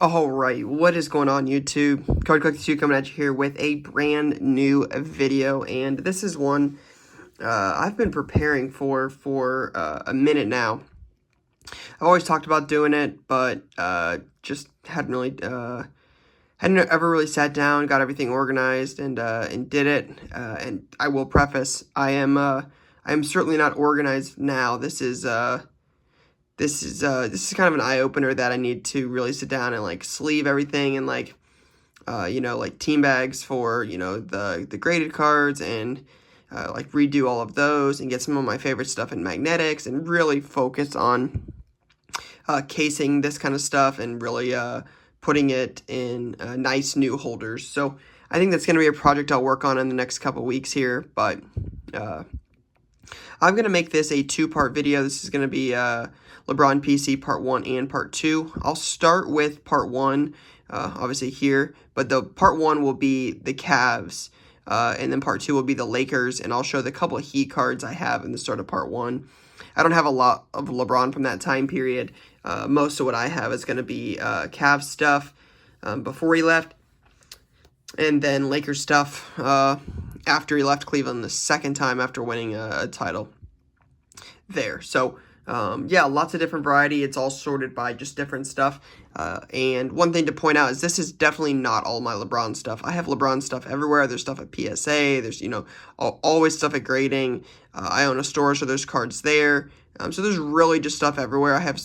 Alright, what is going on YouTube? Card Collector 2 coming at you here with a brand new video, and this is one I've been preparing for a minute now. I've always talked about doing it, but just hadn't ever really sat down, got everything organized, and did it. And I will preface, I am certainly not organized now. This is kind of an eye-opener that I need to really sit down and like sleeve everything and like like team bags for the graded cards and like redo all of those and get some of my favorite stuff in magnetics and really focus on casing this kind of stuff and really putting it in nice new holders. So I think that's going to be a project I'll work on in the next couple weeks here, but I'm going to make this a two-part video. This is going to be LeBron PC Part 1 and Part 2. I'll start with Part 1, obviously here, but the Part 1 will be the Cavs, and then Part 2 will be the Lakers, and I'll show the couple of Heat cards I have in the start of Part 1. I don't have a lot of LeBron from that time period. Most of what I have is going to be Cavs stuff before he left, and then Lakers stuff after he left Cleveland the second time after winning a title there. So, yeah, lots of different variety. It's all sorted by just different stuff. And one thing to point out is this is definitely not all my LeBron stuff. I have LeBron stuff everywhere. There's stuff at PSA. There's, always stuff at grading. I own a store, so there's cards there. So there's really just stuff everywhere. I have,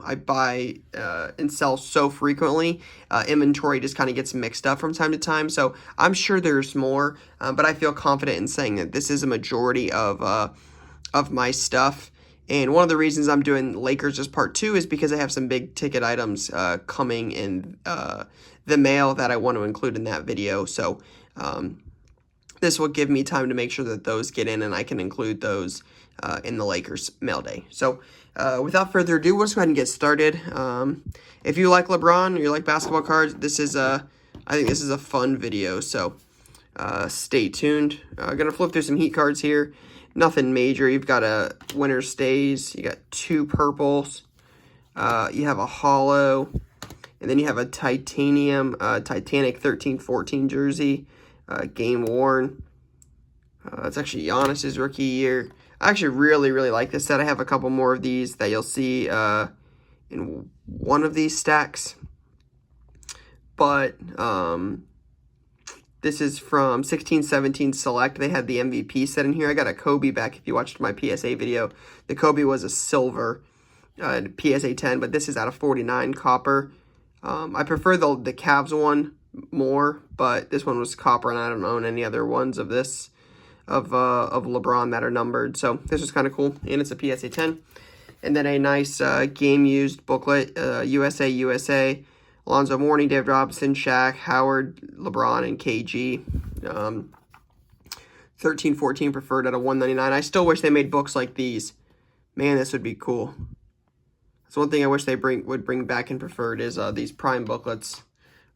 I buy and sell so frequently. Inventory just kind of gets mixed up from time to time. So I'm sure there's more, but I feel confident in saying that this is a majority of my stuff. And one of the reasons I'm doing Lakers as Part 2 is because I have some big ticket items coming in the mail that I want to include in that video. So this will give me time to make sure that those get in and I can include those in the Lakers mail day. So without further ado, let's go ahead and get started. If you like LeBron or you like basketball cards, I think this is a fun video. So stay tuned. I'm going to flip through some Heat cards here. Nothing major. You've got a winner stays. You got two purples. You have a hollow. And then you have a titanium, Titanic 13-14 jersey. Game worn. It's actually Giannis's rookie year. I actually really, really like this set. I have a couple more of these that you'll see in one of these stacks. But this is from 16-17 Select. They had the MVP set in here. I got a Kobe back if you watched my PSA video. The Kobe was a silver PSA 10, but this is out of 49 copper. I prefer the Cavs one more, but this one was copper, and I don't own any other ones of this, of LeBron that are numbered. So this is kind of cool, and it's a PSA 10. And then a nice game-used booklet, USA, Alonzo Mourning, David Robinson, Shaq, Howard, LeBron, and KG. 13-14 preferred out of 199. I still wish they made books like these. Man, this would be cool. That's one thing I wish they would bring back in preferred is these prime booklets.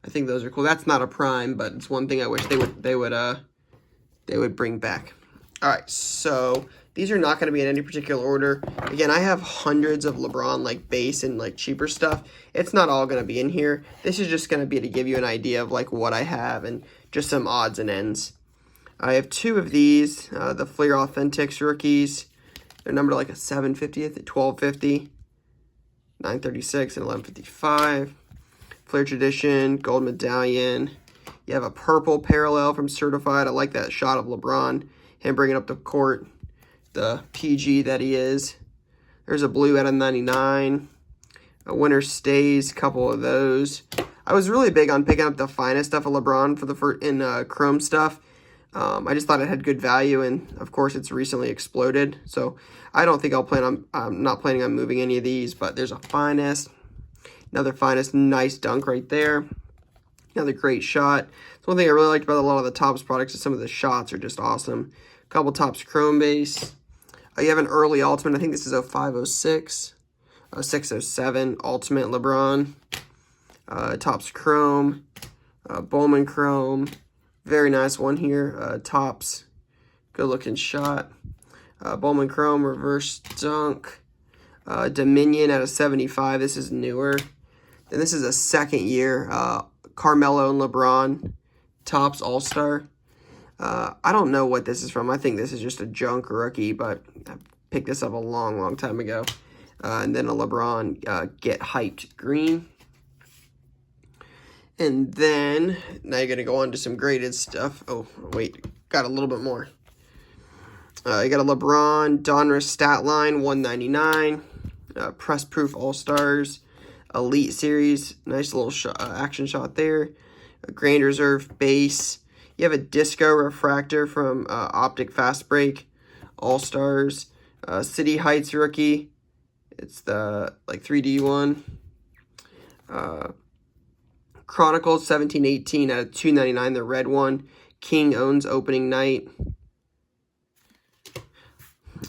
I think those are cool. That's not a prime, but it's one thing I wish they would bring back. All right, so these are not going to be in any particular order. Again, I have hundreds of LeBron like base and like cheaper stuff. It's not all going to be in here. This is just going to be to give you an idea of like what I have and just some odds and ends. I have two of these, the Fleer Authentics rookies. They're numbered like a 750th, a 1250, 936, and 1155. Fleer Tradition, Gold Medallion. You have a purple parallel from Certified. I like that shot of LeBron, him bringing up the court, the PG that he is. There's a blue out of 99. A winner stays, a couple of those. I was really big on picking up the finest stuff of LeBron for the chrome stuff. I just thought it had good value, and of course it's recently exploded. So I don't think I'm not planning on moving any of these, but there's a finest. Another finest, nice dunk right there. Another great shot. So one thing I really liked about a lot of the Topps products is some of the shots are just awesome. A couple Topps Chrome base. You have an early Ultimate. I think this is 0506. 0607 Ultimate LeBron. Topps Chrome. Bowman Chrome. Very nice one here. Topps. Good looking shot. Bowman Chrome Reverse Dunk. Dominion out of 75. This is newer. And this is a second year. Carmelo and LeBron, Topps All-Star. I don't know what this is from. I think this is just a junk rookie, but I picked this up a long, long time ago. And then a LeBron Get Hyped green. And then, now you're going to go on to some graded stuff. Oh, wait, got a little bit more. You got a LeBron Donruss Stat Line, 199. Press Proof All-Stars. Elite Series, nice little action shot there. A Grand Reserve base. You have a Disco Refractor from Optic Fast Break. All-Stars. City Heights rookie. It's the, 3D one. Chronicles 1718 out of 299, the red one. King owns opening night.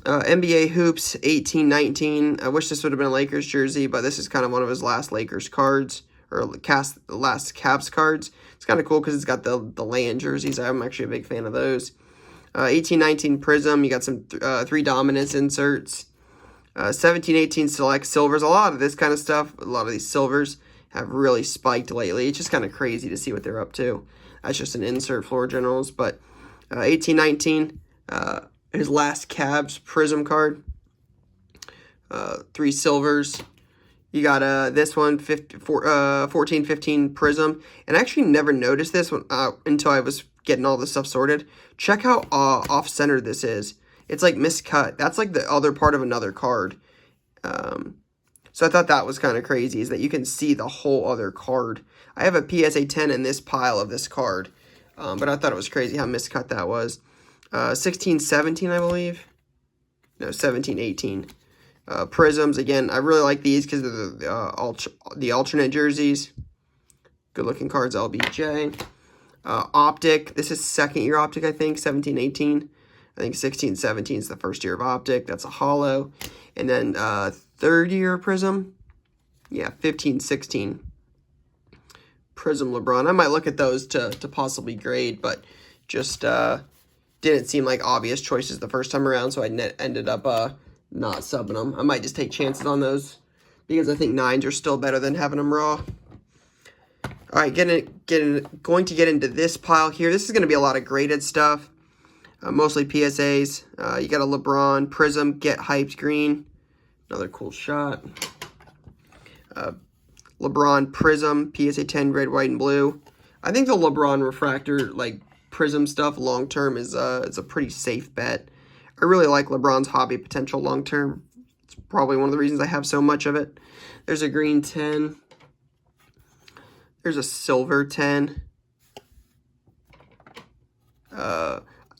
NBA Hoops 1819. I wish this would have been a Lakers jersey, but this is kind of one of his last Lakers cards, or last Cavs cards. It's kind of cool because it's got the land jerseys. I'm actually a big fan of those. 1819 Prism. You got some 3 dominance inserts. 1718 Select Silvers. A lot of this kind of stuff, a lot of these silvers have really spiked lately. It's just kind of crazy to see what they're up to. That's just an insert floor generals. But 1819, his last Cavs Prism card. 3 silvers. You got this one, 1415 Prism. And I actually never noticed this one until I was getting all this stuff sorted. Check how off-center this is. It's like miscut. That's like the other part of another card. So I thought that was kind of crazy, is that you can see the whole other card. I have a PSA 10 in this pile of this card, but I thought it was crazy how miscut that was. 1617, I believe. No, 1718. Prisms, again, I really like these because of the alternate jerseys. Good looking cards, LBJ. Optic, this is second year Optic, I think, 1718. I think 1617 is the first year of Optic. That's a holo. And then third year Prism. Yeah, 1516. Prism LeBron. I might look at those to possibly grade, but just didn't seem like obvious choices the first time around, so I ended up not subbing them. I might just take chances on those because I think 9s are still better than having them raw. All right, going to get into this pile here. This is going to be a lot of graded stuff. Mostly PSAs. You got a LeBron Prism Get Hyped green. Another cool shot. LeBron Prism PSA 10 red, white, and blue. I think the LeBron refractor Prism stuff long term is a pretty safe bet. I really like LeBron's hobby potential long term. It's probably one of the reasons I have so much of it. There's a green 10. There's a silver 10.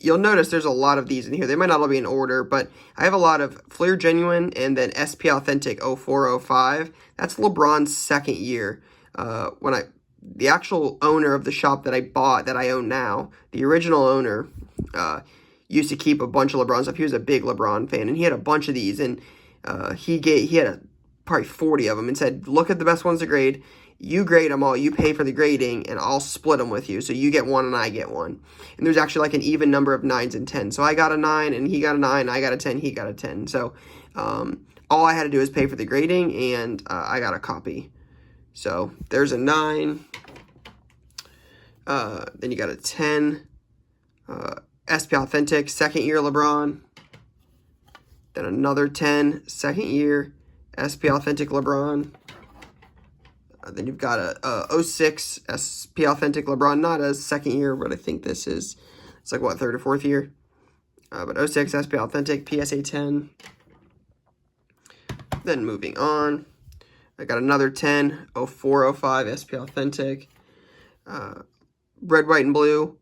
You'll notice there's a lot of these in here. They might not all be in order, but I have a lot of Fleer Genuine and then SP Authentic 0405. That's LeBron's second year. The actual owner of the shop that I bought, that I own now, the original owner, used to keep a bunch of LeBron stuff. He was a big LeBron fan, and he had a bunch of these, and he had probably 40 of them, and said, look at the best ones to grade. You grade them all, you pay for the grading, and I'll split them with you. So you get one and I get one. And there's actually an even number of 9s and 10s. So I got a 9 and he got a 9, I got a 10, he got a 10. So all I had to do is pay for the grading, and I got a copy. So there's a 9. Then you got a 10. SP Authentic, second year LeBron. Then another 10, second year SP Authentic LeBron. Then you've got a 06 SP Authentic LeBron, not a second year, but I think this is, it's like, what, third or fourth year? But 06 SP Authentic, PSA 10. Then moving on, I got another 10, 0405 SP Authentic. Red, white, and blue,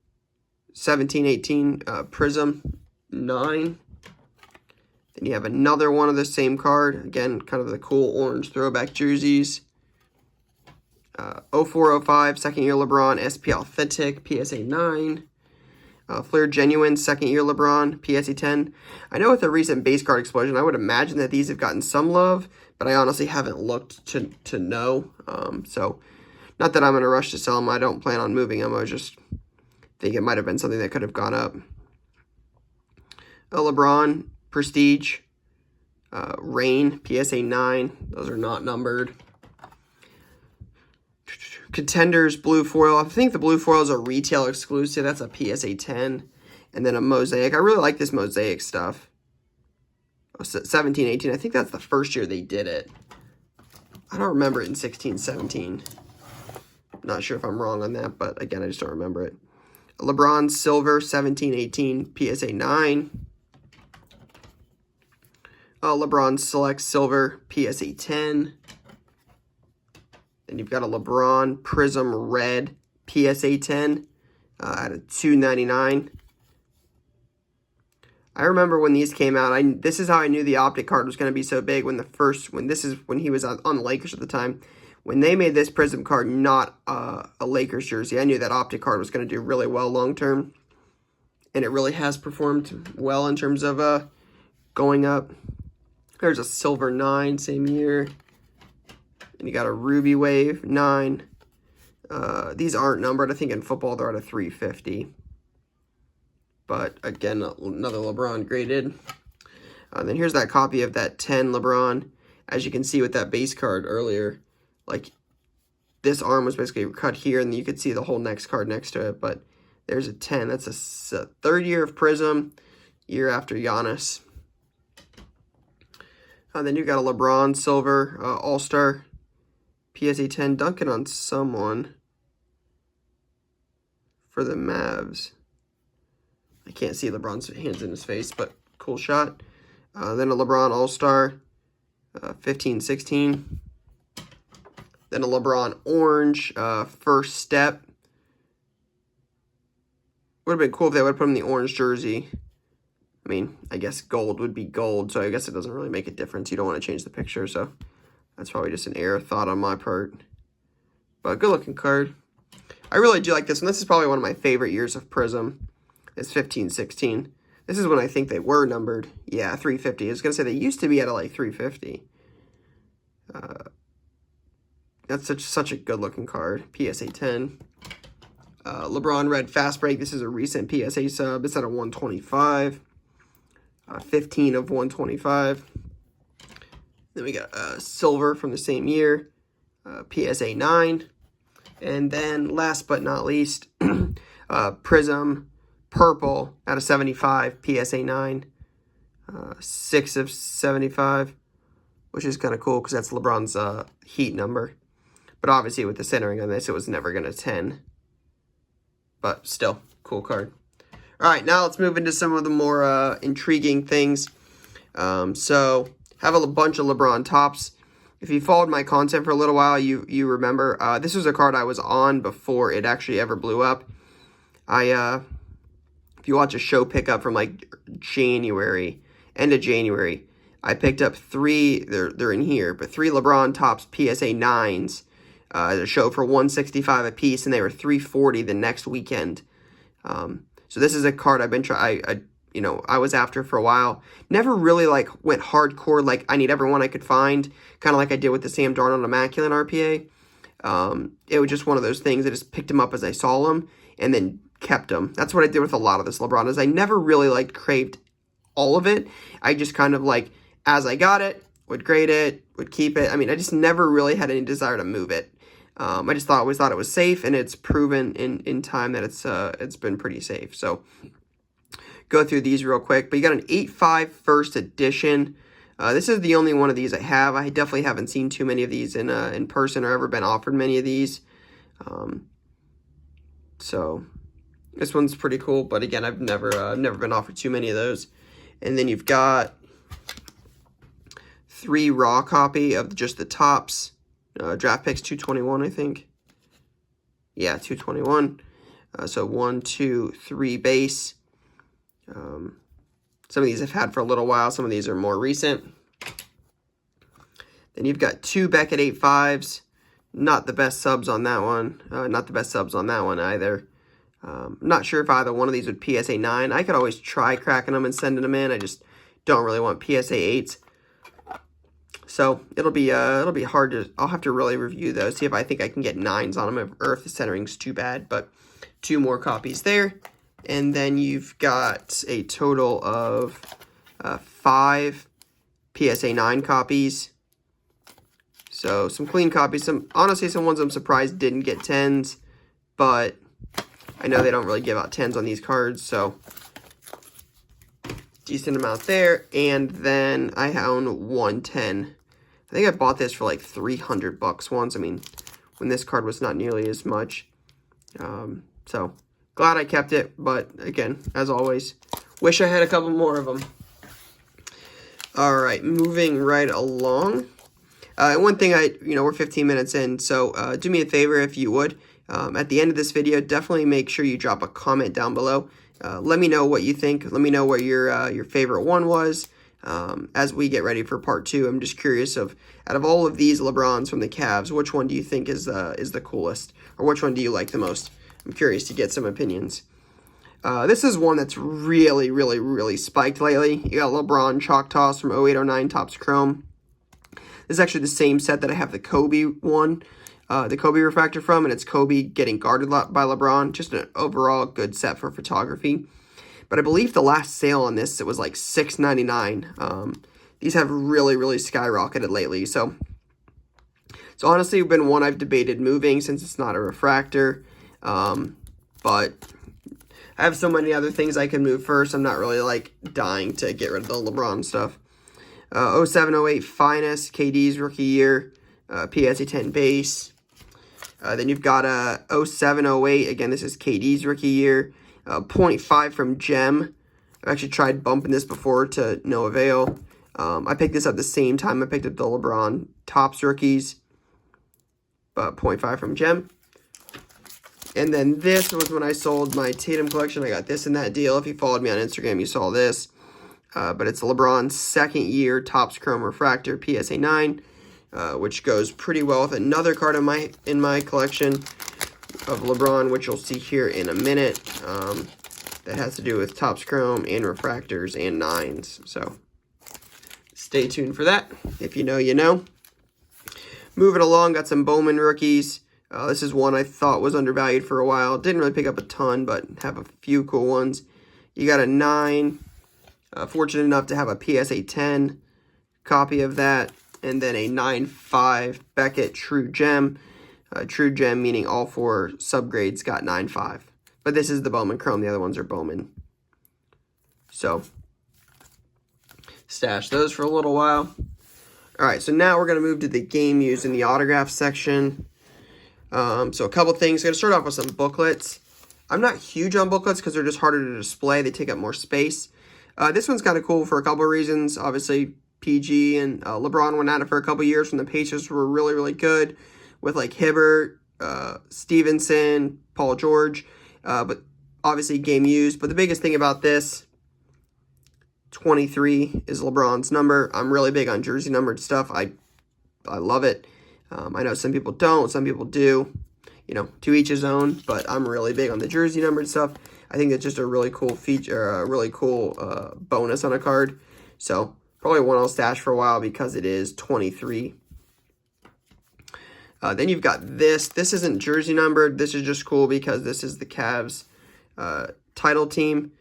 1718 Prism, 9. Then you have another one of the same card. Again, kind of the cool orange throwback jerseys. 0405, second year LeBron, SP Authentic, PSA 9. Fleer Genuine, second year LeBron, PSA 10. I know with the recent base card explosion, I would imagine that these have gotten some love, but I honestly haven't looked to know. So, not that I'm in a rush to sell them. I don't plan on moving them. I just think it might have been something that could have gone up. LeBron, Prestige, Rain, PSA 9. Those are not numbered. Contenders blue foil. I think the blue foil is a retail exclusive. That's a PSA 10. And then a mosaic. I really like this mosaic stuff. 17, 18. I think that's the first year they did it. I don't remember it in 16, 17. Not sure if I'm wrong on that, but again, I just don't remember it. LeBron silver, 17, 18, PSA 9. LeBron select silver, PSA 10. Then you've got a LeBron Prism red, PSA 10 at a $2.99. I remember when these came out. This is how I knew the optic card was going to be so big. When he was on the Lakers at the time. When they made this Prism card not a Lakers jersey, I knew that optic card was going to do really well long term, and it really has performed well in terms of going up. There's a silver 9, same year. And you got a ruby wave 9. These aren't numbered. I think in football they're at a 350. But again, another LeBron graded. Then here's that copy of that 10 LeBron. As you can see with that base card earlier, like this arm was basically cut here, and you could see the whole next card next to it. But there's a 10. That's a third year of Prism, year after Giannis. Then you've got a LeBron silver All-Star PSA 10 dunking on someone for the Mavs. I can't see LeBron's hands in his face, but cool shot. Then a LeBron All-Star 15, 16. Then a LeBron orange first step. Would have been cool if they would have put him in the orange jersey. I mean, I guess gold would be gold, so I guess it doesn't really make a difference. You don't want to change the picture, so that's probably just an error thought on my part. But good looking card. I really do like this one. This is probably one of my favorite years of Prism. It's 15, 16. This is when I think they were numbered. Yeah, 350. I was going to say they used to be at like 350. That's such a good looking card. PSA 10. LeBron red fast break. This is a recent PSA sub. It's at a 125. 15 of 125. Then we got silver from the same year, PSA 9. And then last but not least, Prism purple out of 75, PSA 9. 6 of 75, which is kind of cool because that's LeBron's Heat number. But obviously with the centering on this, it was never going to 10. But still, cool card. All right, now let's move into some of the more intriguing things. So, have a bunch of LeBron tops. If you followed my content for a little while, you remember this was a card I was on before it actually ever blew up. If you watch a show pickup from like January, end of January, I picked up 3. They're in here, but 3 LeBron tops PSA 9s. The show for $165 a piece, and they were $340 the next weekend. So this is a card I've been I was after for a while. Never really like went hardcore, like I need everyone I could find, kind of like I did with the Sam Darnold Immaculate RPA. It was just one of those things. I just picked them up as I saw them and then kept them. That's what I did with a lot of this LeBron, is I never really like craved all of it. I just kind of like, as I got it, would grade it, would keep it. I mean, I just never really had any desire to move it. I just always thought it was safe, and it's proven in time that it's been pretty safe. So go through these real quick. But you got an 8.5 first edition. This is the only one of these I have. I definitely haven't seen too many of these in person or ever been offered many of these. So this one's pretty cool. But again, I've never been offered too many of those. And then you've got 3 raw copy of just the tops. Draft picks 221, I think. Yeah, 221. So 1, 2, 3 base. Some of these I've had for a little while. Some of these are more recent. Then you've got 2 Beckett 8.5s. Not the best subs on that one. Not the best subs on that one either. Not sure if either one of these would PSA 9. I could always try cracking them and sending them in. I just don't really want PSA 8s. So it'll be hard to. I'll have to really review those, see if I think I can get 9s on them, or if the centering's too bad. But 2 more copies there, and then you've got a total of 5 PSA 9 copies. So some clean copies. Honestly, some ones I'm surprised didn't get 10s, but I know they don't really give out 10s on these cards, so decent amount there. And then I own 110. I think I bought this for like 300 bucks once. I mean, when this card was not nearly as much. So glad I kept it, but again, as always, wish I had a couple more of them. All right, moving right along. One thing we're 15 minutes in, so do me a favor if you would. At the end of this video, definitely make sure you drop a comment down below. Let me know what you think. Let me know what your favorite one was. As we get ready for part 2, I'm just curious out of all of these LeBrons from the Cavs, which one do you think is the coolest, or which one do you like the most? I'm curious to get some opinions. This is one that's really, really, really spiked lately. You got LeBron Chalk Toss from 08-09 Topps Chrome. This is actually the same set that I have the Kobe one, the Kobe refractor from, and it's Kobe getting guarded by LeBron. Just an overall good set for photography. But I believe the last sale on this, it was like $6.99. These have really, really skyrocketed lately. So honestly, it's been one I've debated moving since it's not a refractor. But I have so many other things I can move first. I'm not really like dying to get rid of the LeBron stuff. 07-08 Finest, KD's rookie year, PSA 10 base. Then you've got a 07-08, again, this is KD's rookie year, 0.5 from Gem. I've actually tried bumping this before to no avail. I picked this up the same time I picked up the LeBron Topps rookies, but 0.5 from Gem. And then this was when I sold my Tatum collection. I got this in that deal. If you followed me on Instagram, you saw this. But it's LeBron's second year Topps Chrome Refractor PSA 9, which goes pretty well with another card in my collection of LeBron, which you'll see here in a minute. That has to do with Topps Chrome and refractors and 9s. So stay tuned for that. If you know, you know. Moving along, got some Bowman Rookies. This is one I thought was undervalued for a while. Didn't really pick up a ton, but have a few cool ones. You got a 9. Fortunate enough to have a PSA 10 copy of that. And then a 9.5 Beckett True Gem. True Gem meaning all 4 subgrades got 9.5. But this is the Bowman Chrome. The other ones are Bowman. So, stash those for a little while. Alright, so now we're going to move to the game used in the autograph section. So a couple things. I'm going to start off with some booklets. I'm not huge on booklets because they're just harder to display. They take up more space. This one's kind of cool for a couple of reasons. Obviously, PG and LeBron went at it for a couple of years when the Pacers were really, really good with like Hibbert, Stevenson, Paul George. But obviously game used. But the biggest thing about this, 23 is LeBron's number. I'm really big on jersey numbered stuff. I love it. I know some people don't, some people do. You know, to each his own. But I'm really big on the jersey numbered stuff. I think it's just a really cool feature, a really cool bonus on a card. So probably one I'll stash for a while because it is 23. Then you've got this. This isn't jersey numbered. This is just cool because this is the Cavs title team.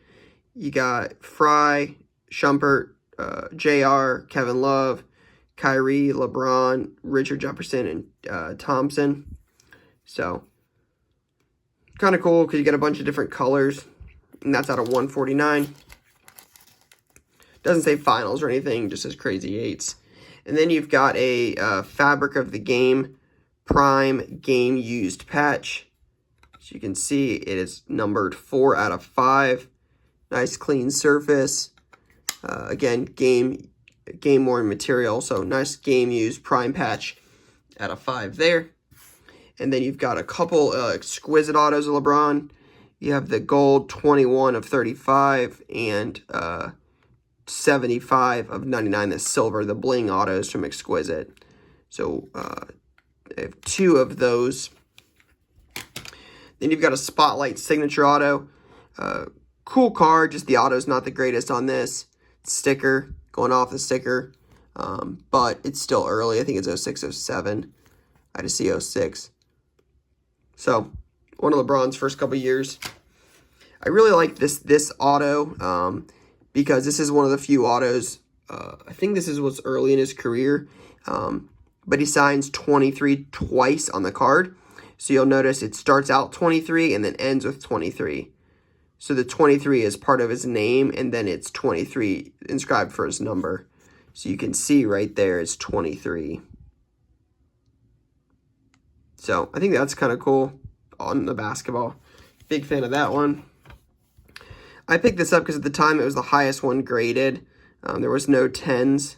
You got Fry, Shumpert, JR, Kevin Love, Kyrie, LeBron, Richard Jefferson, and Thompson. So kind of cool because you get a bunch of different colors. And that's out of 149. Doesn't say finals or anything, just says crazy 8s. And then you've got a Fabric of the Game Prime Game Used patch. As you can see, it is numbered 4 out of 5. Nice clean surface. Again, game worn material. So nice game used prime patch out of 5 there. And then you've got a couple Exquisite Autos of LeBron. You have the gold 21 of 35 and 75 of 99, the silver, the bling autos from Exquisite. So I have 2 of those. Then you've got a Spotlight Signature Auto. Cool card, just the auto's not the greatest on this. Sticker, going off the sticker. But it's still early. I think it's 06, 07. I just see 06. So, one of LeBron's first couple years. I really like this auto because this is one of the few autos. I think this is what's early in his career. but he signs 23 twice on the card. So you'll notice it starts out 23 and then ends with 23. So the 23 is part of his name, and then it's 23 inscribed for his number. So you can see right there it's 23. So I think that's kind of cool on the basketball. Big fan of that one. I picked this up because at the time it was the highest one graded. There was no 10s.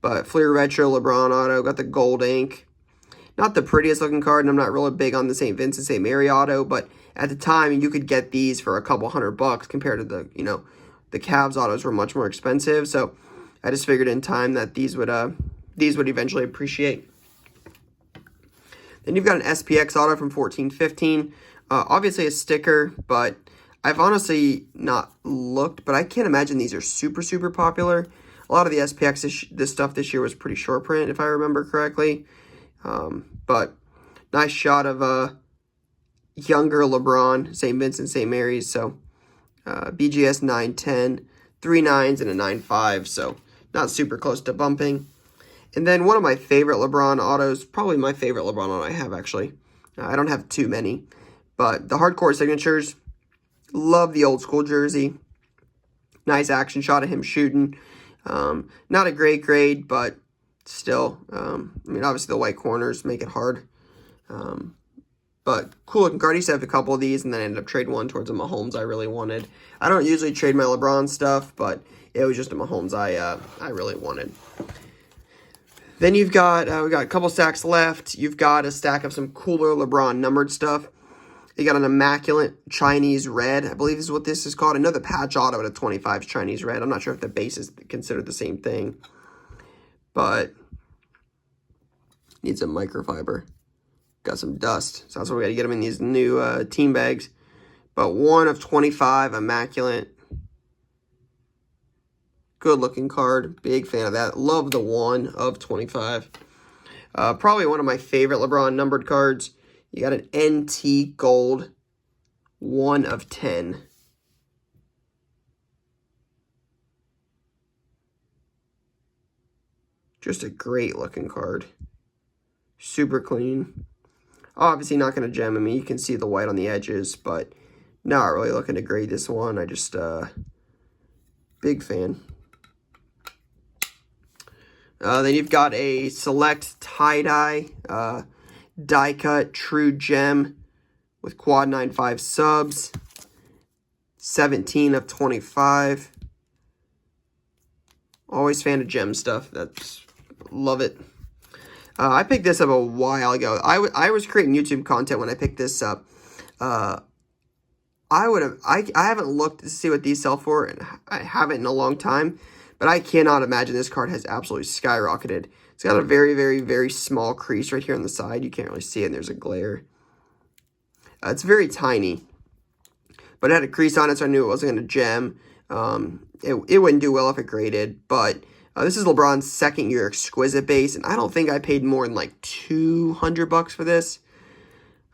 But Fleer Retro LeBron Auto, got the gold ink. Not the prettiest looking card, and I'm not really big on the St. Vincent St. Mary Auto, but at the time you could get these for a couple $100 compared to the, the Cavs autos were much more expensive. So I just figured in time that these would eventually appreciate. Then you've got an SPX auto from 14-15. Obviously a sticker, but I've honestly not looked, but I can't imagine these are super, super popular. A lot of the SPX, this stuff this year was pretty short print, if I remember correctly. But nice shot of younger LeBron, St. Vincent, St. Mary's. So BGS 910, 3 9s and a 9.5. So not super close to bumping. And then one of my favorite LeBron autos, probably my favorite LeBron auto I have actually. I don't have too many, but the hardcore signatures. Love the old school jersey. Nice action shot of him shooting. Not a great grade, but still, I mean, obviously the white corners make it hard. But cool looking card. I used to have a couple of these, and then I ended up trading one towards a Mahomes I really wanted. I don't usually trade my LeBron stuff, but it was just a Mahomes I really wanted. Then you've got, we got a couple stacks left. You've got a stack of some cooler LeBron numbered stuff. You got an immaculate Chinese red, I believe is what this is called. I know the patch auto at a 25 is Chinese red. I'm not sure if the base is considered the same thing. But needs some microfiber. Got some dust. So that's why we got to get them in these new team bags. But 1 of 25, immaculate. Good looking card. Big fan of that. Love the 1 of 25. Probably one of my favorite LeBron numbered cards. You got an NT Gold, 1 of 10. Just a great looking card. Super clean. Obviously not going to gem. I mean, you can see the white on the edges, but not really looking to grade this one. I just, big fan. Then you've got a select tie-dye, die cut true gem with quad 9.5 subs, 17 of 25. Always fan of gem stuff. Love it. I picked this up a while ago. I was creating YouTube content when I picked this up. I haven't looked to see what these sell for, and I haven't in a long time. But I cannot imagine this card has absolutely skyrocketed. It's got a very, very, very small crease right here on the side. You can't really see it, and there's a glare. It's very tiny. But it had a crease on it, so I knew it wasn't going to gem. It wouldn't do well if it graded. But this is LeBron's second-year Exquisite base, and I don't think I paid more than like $200 for this.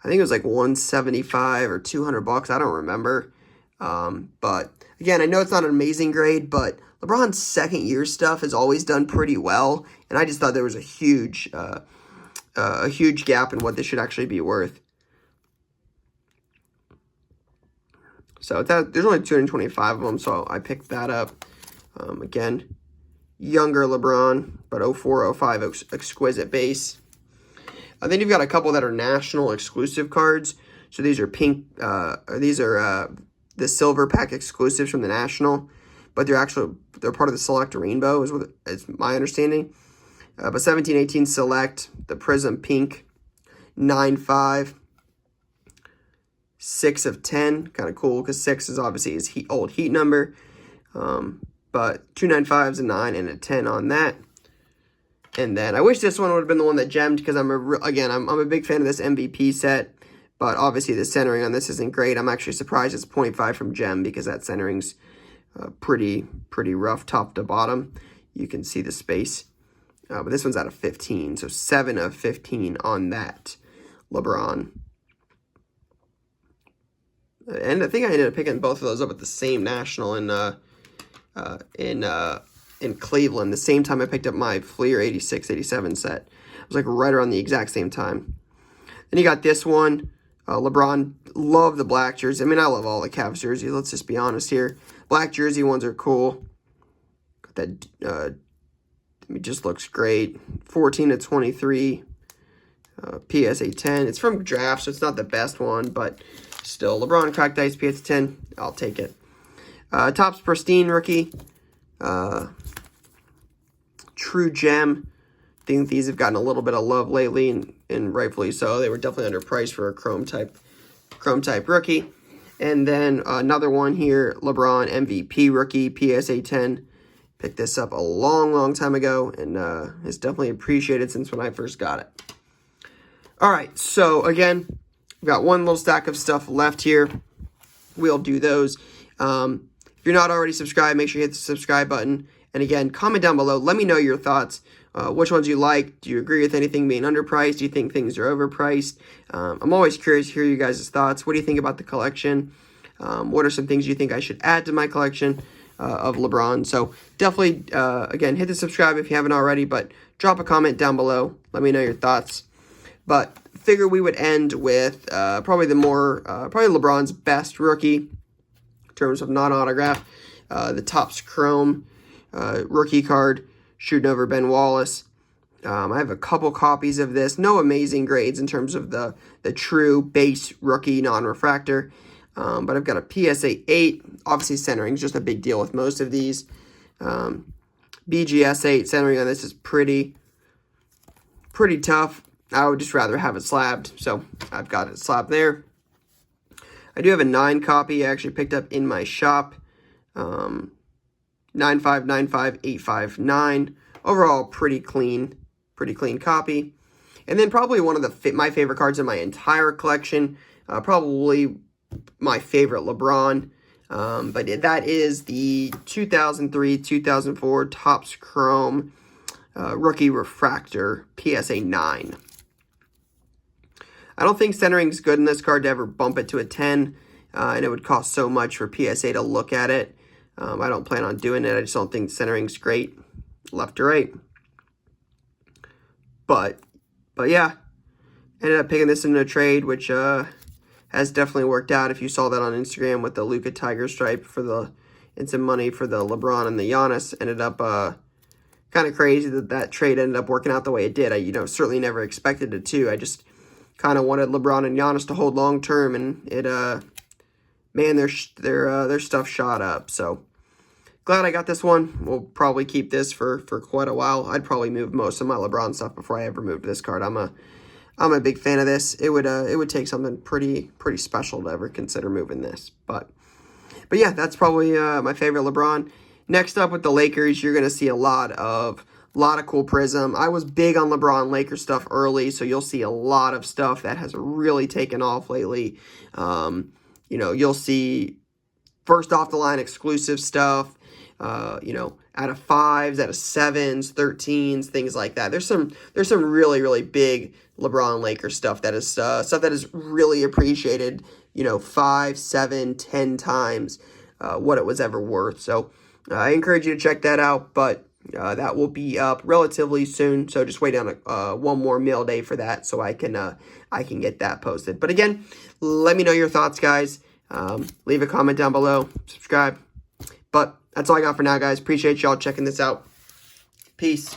I think it was like $175 or $200. I don't remember. But again, I know it's not an amazing grade, but LeBron's second-year stuff has always done pretty well, and I just thought there was a huge gap in what this should actually be worth. So there's only 225 of them, so I picked that up. Again, younger LeBron, but 04-05 Exquisite base. Then you've got a couple that are national exclusive cards. So these are pink. These are the silver pack exclusives from the national, but they're part of the select rainbow is my understanding. But 17-18 select, the Prism pink, 9.5, 6 of 10, kind of cool because 6 is obviously his old heat number. But 2 9.5s, a 9 and a 10 on that. And then I wish this one would have been the one that gemmed because I'm a big fan of this MVP set. But obviously the centering on this isn't great. I'm actually surprised it's 0.5 from gem because that centering's pretty rough top to bottom. You can see the space. But this one's out of 15, so 7 of 15 on that LeBron. And I think I ended up picking both of those up at the same national in in Cleveland, the same time I picked up my Fleer 86, 87 set. It was like right around the exact same time. Then you got this one. LeBron, love the black jersey. I mean, I love all the Cavs jerseys. Let's just be honest here. Black jersey ones are cool. Got that, it just looks great. 14/23. PSA 10. It's from draft, so it's not the best one, but still. LeBron cracked ice PSA 10. I'll take it. Topps Pristine rookie. True Gem. I think these have gotten a little bit of love lately, and rightfully so. They were definitely underpriced for a chrome type rookie. And then another one here, LeBron MVP Rookie Psa 10. Picked this up a long time ago, and it's definitely appreciated since when I first got it. All right, so again, we've got one little stack of stuff left here. We'll do those. If you're not already subscribed, make sure you hit the subscribe button. And again, comment down below. Let me know your thoughts. Which ones you like? Do you agree with anything being underpriced? Do you think things are overpriced? I'm always curious to hear you guys' thoughts. What do you think about the collection? What are some things you think I should add to my collection of LeBron? So definitely, again, hit the subscribe if you haven't already, but drop a comment down below. Let me know your thoughts. But figure we would end with probably LeBron's best rookie in terms of non-autograph. The Topps Chrome rookie card, shooting over Ben Wallace. I have a couple copies of this. No amazing grades in terms of the true base rookie non-refractor. But I've got a PSA 8. Obviously, centering is just a big deal with most of these. BGS 8, centering on this is pretty tough. I would just rather have it slabbed, so I've got it slabbed there. I do have a 9 copy I actually picked up in my shop. 9595859. Overall, pretty clean copy. And then probably one of my favorite cards in my entire collection. Probably my favorite LeBron. But that is the 2003-2004 Topps Chrome Rookie Refractor PSA 9. I don't think centering is good in this card to ever bump it to a 10, and it would cost so much for PSA to look at it. I don't plan on doing it. I just don't think centering's great, left to right. But yeah, ended up picking this in a trade, which has definitely worked out. If you saw that on Instagram with the Luka Tiger stripe and some money for the LeBron and the Giannis, ended up kind of crazy that trade ended up working out the way it did. I certainly never expected it to. I just kind of wanted LeBron and Giannis to hold long term, and it man, their stuff shot up. So glad I got this one. We'll probably keep this for quite a while. I'd probably move most of my LeBron stuff before I ever moved this card. I'm a big fan of this. It would take something pretty special to ever consider moving this. But yeah, that's probably my favorite LeBron. Next up with the Lakers, you're gonna see a lot of cool Prism. I was big on LeBron Lakers stuff early, so you'll see a lot of stuff that has really taken off lately. You'll see first off the line exclusive stuff. Out of 5s, out of 7s, 13s, things like that. There's some really big LeBron Lakers stuff that is stuff that is really appreciated. 5, 7, 10 times what it was ever worth. So I encourage you to check that out. But that will be up relatively soon. So just wait on one more mail day for that, so I can get that posted. But again, let me know your thoughts, guys. Leave a comment down below. Subscribe. But that's all I got for now, guys. Appreciate y'all checking this out. Peace.